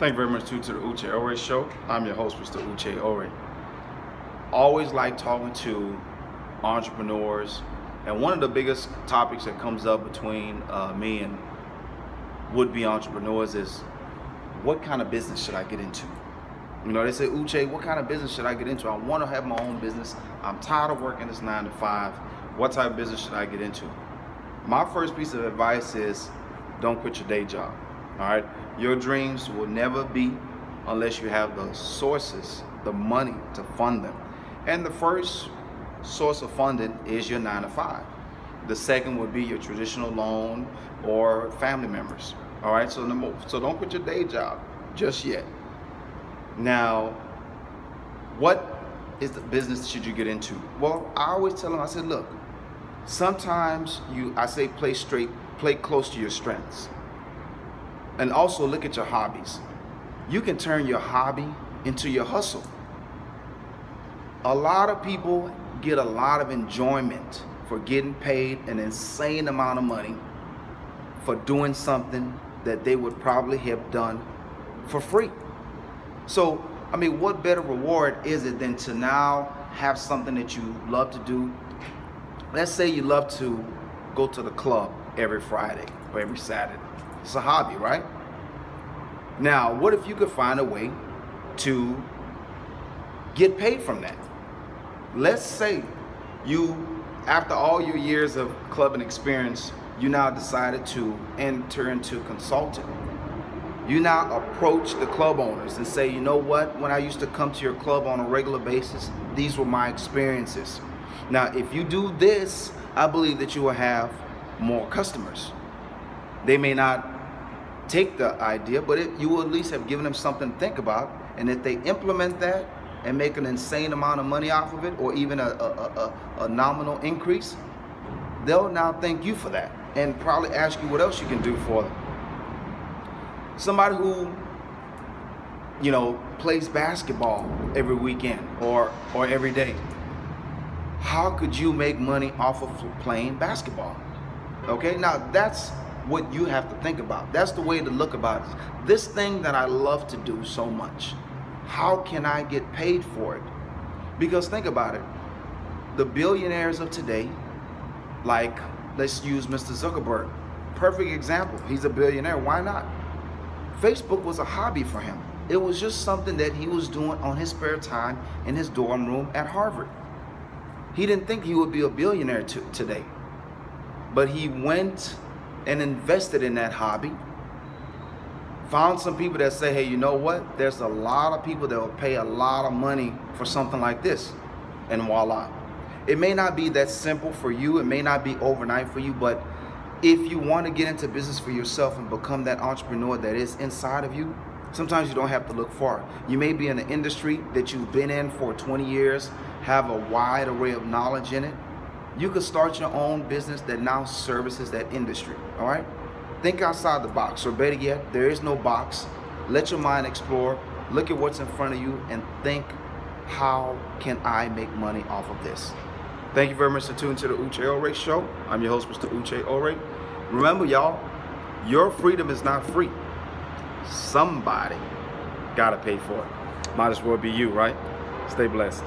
Thank you very much to the Uche Ore Show. I'm your host, Mr. Uche Ore. Always like talking to entrepreneurs, and one of the biggest topics that comes up between me and would-be entrepreneurs is, what kind of business should I get into? You know, they say, Uche, what kind of business should I get into? I want to have my own business. I'm tired of working this 9 to 5. What type of business should I get into? My first piece of advice is, don't quit your day job. All right, your dreams will never be unless you have the sources, the money to fund them. And the first source of funding is your 9 to 5. The second would be your traditional loan or family members. All right, so don't quit your day job just yet. Now, what is the business should you get into? Well, I always tell them, I said, look, sometimes play close to your strengths. And also look at your hobbies. You can turn your hobby into your hustle. A lot of people get a lot of enjoyment for getting paid an insane amount of money for doing something that they would probably have done for free. So, I mean, what better reward is it than to now have something that you love to do? Let's say you love to go to the club every Friday or every Saturday. It's a hobby, right? Now, what if you could find a way to get paid from that? Let's say you, after all your years of clubbing experience, you now decided to enter into consulting. You now approach the club owners and say, you know what, when I used to come to your club on a regular basis, these were my experiences. Now, if you do this, I believe that you will have more customers. They may not take the idea, but you will at least have given them something to think about. And if they implement that and make an insane amount of money off of it, or even a nominal increase, they'll now thank you for that and probably ask you what else you can do for them. Somebody who, you know, plays basketball every weekend or every day. How could you make money off of playing basketball? Okay, now that's what you have to think about. That's the way to look about it. This thing that I love to do so much, how can I get paid for it? Because think about it, the billionaires of today, like, let's use Mr. Zuckerberg, perfect example. He's a billionaire, why not? Facebook was a hobby for him. It was just something that he was doing on his spare time in his dorm room at Harvard. He didn't think he would be a billionaire today, but he went and invested in that hobby, found some people that say, hey, you know what? There's a lot of people that will pay a lot of money for something like this, and voila. It may not be that simple for you, it may not be overnight for you, but if you want to get into business for yourself and become that entrepreneur that is inside of you, sometimes you don't have to look far. You may be in an industry that you've been in for 20 years, have a wide array of knowledge in it. You could start your own business that now services that industry, all right? Think outside the box, or better yet, there is no box. Let your mind explore, look at what's in front of you, and think, how can I make money off of this? Thank you very much for tuning to the Uche Ore Show. I'm your host, Mr. Uche Ore. Remember, y'all, your freedom is not free. Somebody gotta pay for it. Might as well be you, right? Stay blessed.